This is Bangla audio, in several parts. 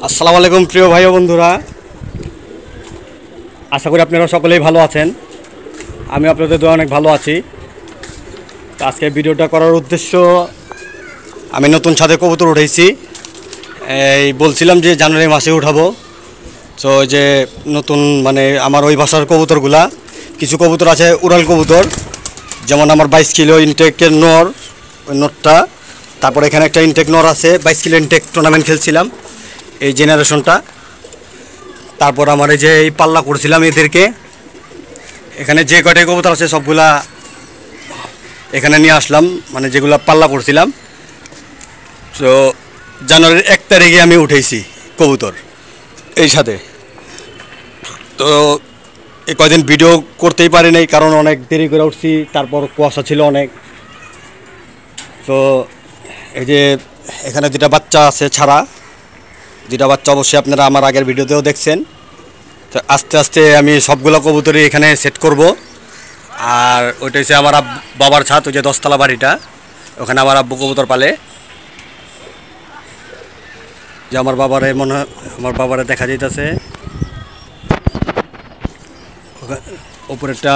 আসসালামু আলাইকুম প্রিয় ভাই ও বন্ধুরা, আশা করি আপনারা সকলেই ভালো আছেন। আমি আপনাদের দোয়া অনেক ভালো আছি। তো আজকে ভিডিওটা করার উদ্দেশ্য, আমি নতুন ছাদে কবুতর উঠেছি। এই বলছিলাম যে জানুয়ারি মাসে উঠাবো। তো যে নতুন মানে আমার ওই ভাষার কবুতরগুলা, কিছু কবুতর আছে উড়াল কবুতর, যেমন আমার 22 কিলো ইনটেকের নর, ওই নরটা। তারপর এখানে একটা ইনটেক নর আছে, 22 কিলো ইনটেক টুর্নামেন্ট খেলছিলাম এই জেনারেশনটা। তারপর আমার এই যে এই পাল্লা করছিলাম এদেরকে, এখানে যে কয়টাই কবুতর আছে সবগুলা এখানে নিয়ে আসলাম, মানে যেগুলা পাল্লা করছিলাম। তো জানুয়ারির 1 তারিখে আমি উঠেছি কবুতর এই সাথে। তো এই কয়দিন ভিডিও করতেই পারি নাই, কারণ অনেক দেরি করে উঠছি, তারপর কুয়াশা ছিল অনেক। তো এই যে এখানে দুটা বাচ্চা আছে ছাড়া, দুটা বাচ্চা অবশ্যই আপনারা আমার আগের ভিডিওতেও দেখছেন। তো আস্তে আস্তে আমি সবগুলো কবুতরই এখানে সেট করব। আর ওইটা হচ্ছে আমার বাবার ছাদ, ওই যে 10তলা বাড়িটা, ওখানে আমার আব্বু কবুতর পালে। যে আমার বাবারে মনে হয়, আমার বাবারে দেখা যাইতেছে উপরেরটা,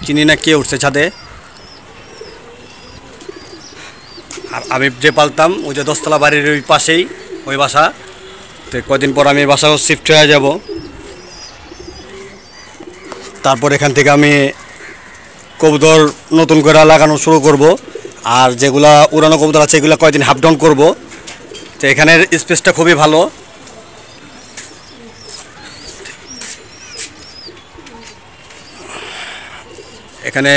চিনি না কে উঠছে ছাদে। আর আমি যে পালতাম ওই যে 10তলা বাড়ির ওই পাশেই ওই বাসা। তো কদিন পর আমি বাসাও শিফট হয়ে যাব। তারপর এখান থেকে আমি কবুতর নতুন করে লাগানো শুরু করব। আর যেগুলা উড়ানো কবুতর আছে এগুলো কয়েকদিন হাফ ডাউন করব। তো এখানের স্পেসটা খুবই ভালো। এখানে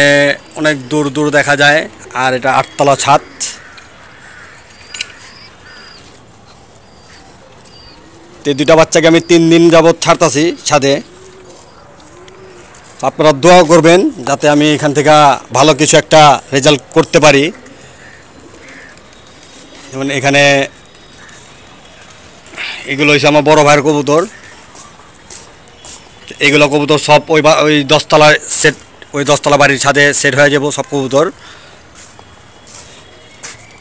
অনেক দূর দূর দেখা যায়। আর এটা 8তলা ছাদ। তো দুইটা বাচ্চাকে আমি 3 দিন যাবৎ ছাড়তাছি ছাদে। আপনারা দোয়া করবেন যাতে আমি এখান থেকে ভালো কিছু একটা রেজাল্ট করতে পারি। যেমন এখানে এগুলো হচ্ছে আমার বড় ভাইয়ের কবুতর। এগুলো কবুতর সব ওই 10তলা সেট, ওই 10তলা বাড়ির ছাদে সেট হয়ে যাব সব কবুতর।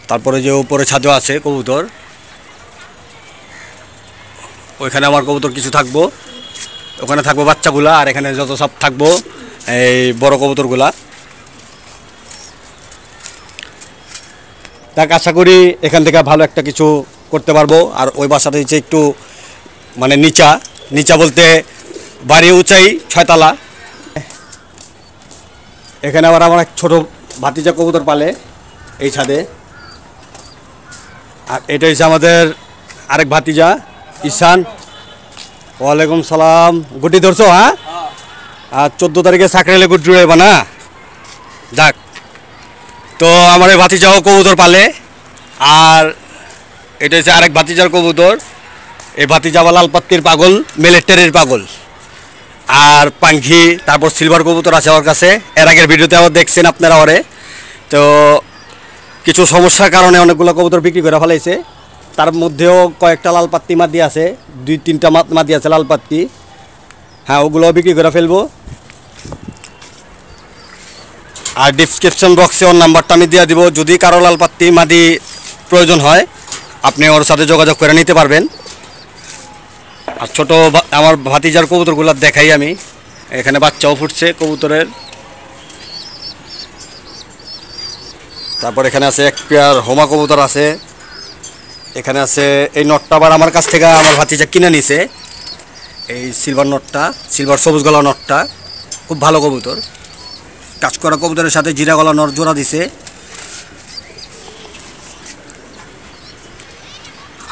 তারপরে যে উপরে ছাদেও আছে কবুতর, ওইখানে আমার কবুতর কিছু থাকবো, ওখানে থাকবো বাচ্চাগুলা। আর এখানে যত সব থাকবো এই বড় কবুতরগুলা। তাক আশা করি এখান থেকে ভালো একটা কিছু করতে পারবো। আর ওই বাসাটা হচ্ছে একটু মানে নিচা বলতে বাড়ি উঁচাই 6তলা। এখানে আবার আমার এক ছোটো ভাতিজা কবুতর পালে এই ছাদে। আর এটা হচ্ছে আমাদের আরেক ভাতিজা ঈশান। ওয়ালাইকুম সালাম। গুটি ধরছো? হ্যাঁ। আর 14 তারিখে সাকরেলে গুটি উড়াইবা না? যাক। তো আমার এই ভাতিজাও কবুতর পালে। আর এটা হচ্ছে আরেক ভাতিজার কবুতর। এই ভাতিজা বা লালপাত্তির পাগল, মিলিটারির পাগল। আর পাঙ্খি, তারপর সিলভার কবুতর আছে ওর কাছে। এর আগের ভিডিওতে আবার দেখছেন আপনারা ওরে। তো কিছু সমস্যার কারণে অনেকগুলো কবুতর বিক্রি করে ফেলাইছে। তার মধ্যেও কয়েকটা লালপাত্তি মাদি আছে, 2-3টা মাদি আছে লালপাত্তি। হ্যাঁ, ওগুলোও বিক্রি করে ফেলবো। আর ডিসক্রিপশন বক্সে ওর নাম্বারটা আমি দিয়ে দিব। যদি কারো লালপাত্তি মাদি প্রয়োজন হয় আপনি ওর সাথে যোগাযোগ করে নিতে পারবেন। আর ছোটো আমার ভাতিজার কবুতরগুলো দেখাই আমি। এখানে বাচ্চাও ফুটছে কবুতরের। তারপর এখানে আছে এক পেয়ার হোমা কবুতর আছে। এখানে আছে এই নটটা, আবার আমার কাছ থেকে আমার ভাতিজা কিনে নিছে। এই সিলভার নটটা, সিলভার সবুজ গলা নটটা খুব ভালো কবুতর। কাজ করা কবুতরের সাথে জিরা গলা নট জোড়া দিছে।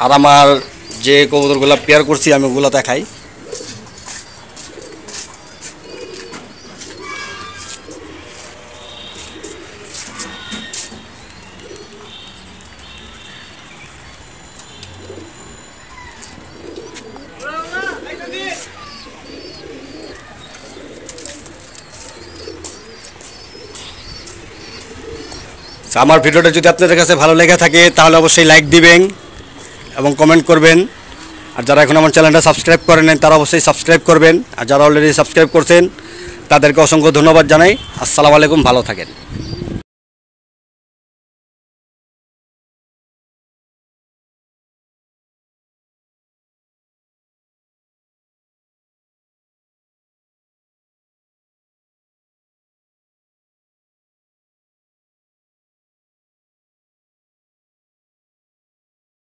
আর আমার যে কবুতরগুলো পেয়ার করছি আমি ওগুলো দেখাই। আমার ভিডিওটা যদি আপনাদের কাছে ভালো লেগে থাকে তাহলে অবশ্যই লাইক দিবেন এবং কমেন্ট করবেন। আর যারা এখন আমার চ্যানেলটা সাবস্ক্রাইব করেন তারা অবশ্যই সাবস্ক্রাইব করবেন। আর যারা অলরেডি সাবস্ক্রাইব করছেন তাদেরকে অসংখ্য ধন্যবাদ জানাই। আসসালামু আলাইকুম, ভালো থাকেন।